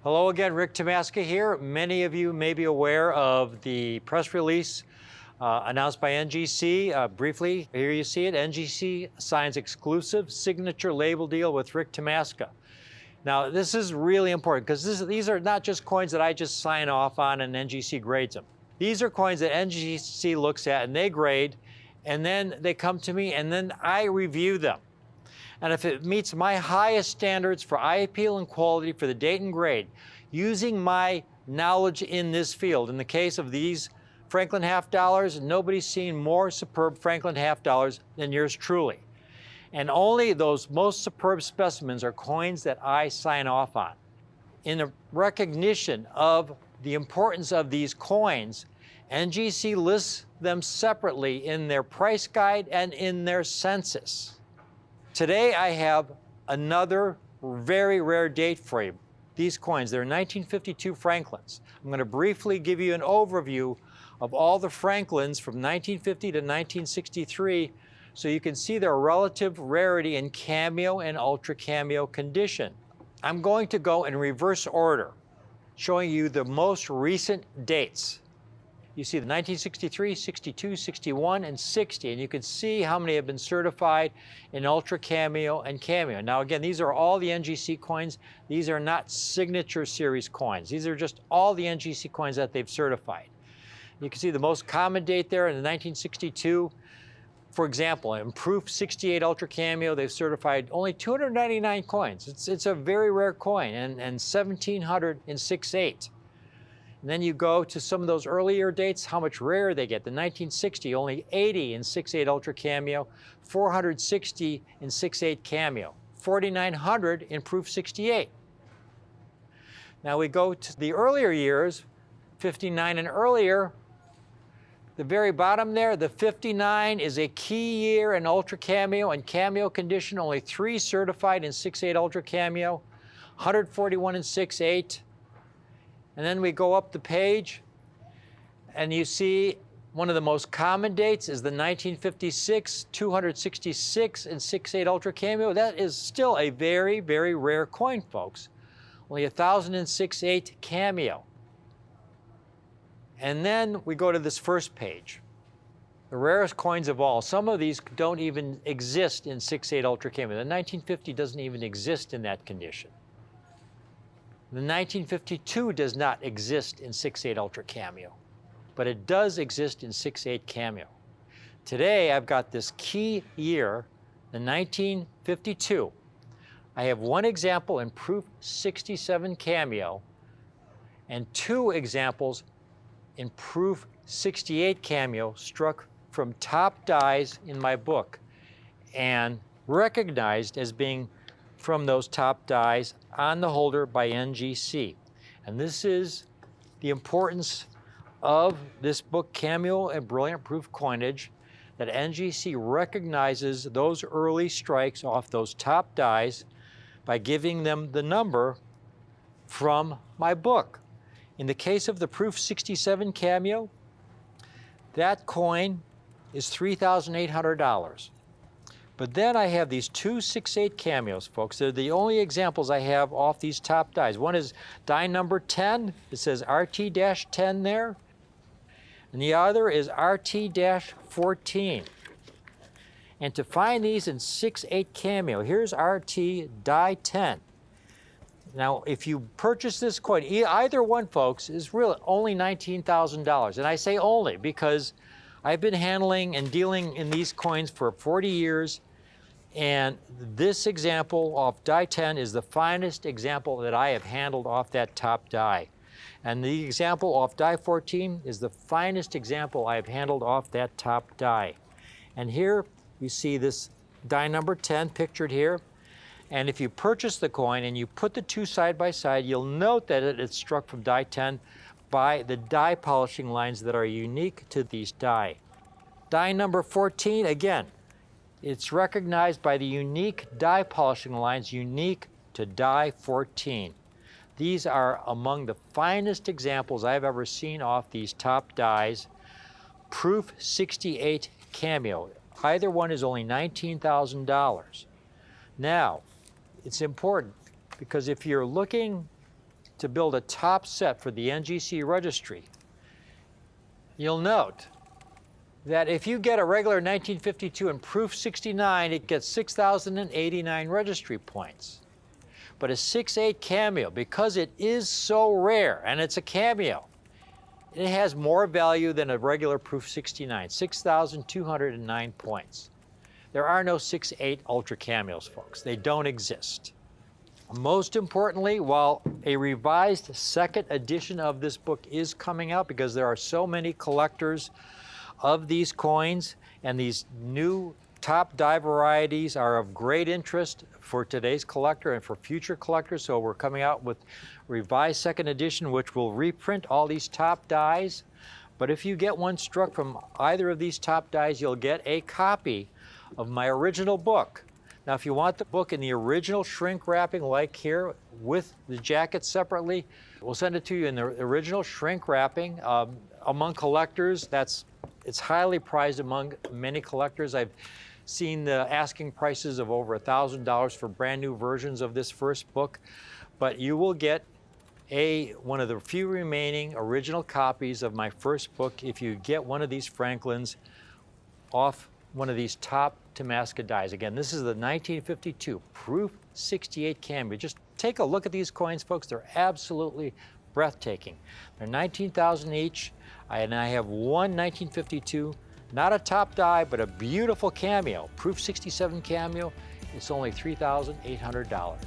Hello again, Rick Tomaska here. Many of you may be aware of the press release announced by NGC. Briefly, here you see it. NGC signs exclusive signature label deal with Rick Tomaska. Now, this is really important because these are not just coins that I just sign off on and NGC grades them. These are coins that NGC looks at and they grade, and then they come to me and then I review them. And if it meets my highest standards for eye appeal and quality for the date and grade, using my knowledge in this field, in the case of these Franklin half dollars, nobody's seen more superb Franklin half dollars than yours truly. And only those most superb specimens are coins that I sign off on. In a recognition of the importance of these coins, NGC lists them separately in their price guide and in their census. Today I have another very rare date for you. These coins, they're 1952 Franklins. I'm going to briefly give you an overview of all the Franklins from 1950 to 1963 so you can see their relative rarity in cameo and ultra cameo condition. I'm going to go in reverse order, showing you the most recent dates. You see the 1963, 62, 61, and 60, and you can see how many have been certified in Ultra Cameo and Cameo. Now again, these are all the NGC coins. These are not signature series coins. These are just all the NGC coins that they've certified. You can see the most common date there in the 1962. For example, in Proof 68 Ultra Cameo, they've certified only 299 coins. It's a very rare coin, and 1,700 in 6/8. And then you go to some of those earlier dates, how much rarer they get. The 1960, only 80 in 6/8 Ultra Cameo, 460 in 6/8 Cameo, 4,900 in Proof 68. Now we go to the earlier years, 59 and earlier. The very bottom there, the 59 is a key year in Ultra Cameo and Cameo condition, only 3 certified in 6/8 Ultra Cameo, 141 in 6/8. And then we go up the page, and you see one of the most common dates is the 1956, 266 in 6/8 Ultra Cameo. That is still a very, very rare coin, folks. Only 1,000 in 6/8 Cameo. And then we go to this first page, the rarest coins of all. Some of these don't even exist in 6/8 Ultra Cameo. The 1950 doesn't even exist in that condition. The 1952 does not exist in 6/8 Ultra Cameo, but it does exist in 6/8 Cameo. Today, I've got this key year, the 1952. I have one example in Proof 67 Cameo and 2 examples in Proof 68 Cameo struck from top dies in my book and recognized as being from those top dies on the holder by NGC. And this is the importance of this book, Cameo and Brilliant Proof Coinage, that NGC recognizes those early strikes off those top dies by giving them the number from my book. In the case of the Proof 67 Cameo, that coin is $3,800. But then I have these 2 6/8 Cameos, folks. They're the only examples I have off these top dies. One is die number 10. It says RT-10 there. And the other is RT-14. And to find these in 6/8 Cameo, here's RT die 10. Now, if you purchase this coin, either one, folks, is really only $19,000. And I say only because I've been handling and dealing in these coins for 40 years, and this example off die 10 is the finest example that I have handled off that top die. And the example off die 14 is the finest example I have handled off that top die. And here you see this die number 10 pictured here. And if you purchase the coin and you put the 2 side by side, you'll note that it's struck from die 10 by the die polishing lines that are unique to these die. Die number 14, again, it's recognized by the unique die polishing lines unique to die 14. These are among the finest examples I've ever seen off these top dies. Proof 68 Cameo. Either one is only $19,000. Now, it's important because if you're looking to build a top set for the NGC registry, you'll note that if you get a regular 1952 and proof 69, it gets 6,089 registry points. But a 6.8 cameo, because it is so rare, and it's a cameo, it has more value than a regular proof 69, 6,209 points. There are no 6.8 ultra cameos, folks. They don't exist. Most importantly, while a revised second edition of this book is coming out, because there are so many collectors of these coins, and these new top die varieties are of great interest for today's collector and for future collectors. So we're coming out with revised second edition, which will reprint all these top dies. But if you get one struck from either of these top dies, you'll get a copy of my original book. Now, if you want the book in the original shrink wrapping, like here, with the jacket separately, we'll send it to you in the original shrink wrapping. Among collectors, it's highly prized among many collectors. I've seen the asking prices of over $1,000 for brand new versions of this first book, but you will get one of the few remaining original copies of my first book if you get one of these Franklins off one of these top Tomaska dies. Again, this is the 1952 proof 68 cameo. Just take a look at these coins, folks. They're absolutely breathtaking. They're 19,000 each, and I have one 1952, not a top die, but a beautiful cameo, proof 67 cameo. It's only $3,800.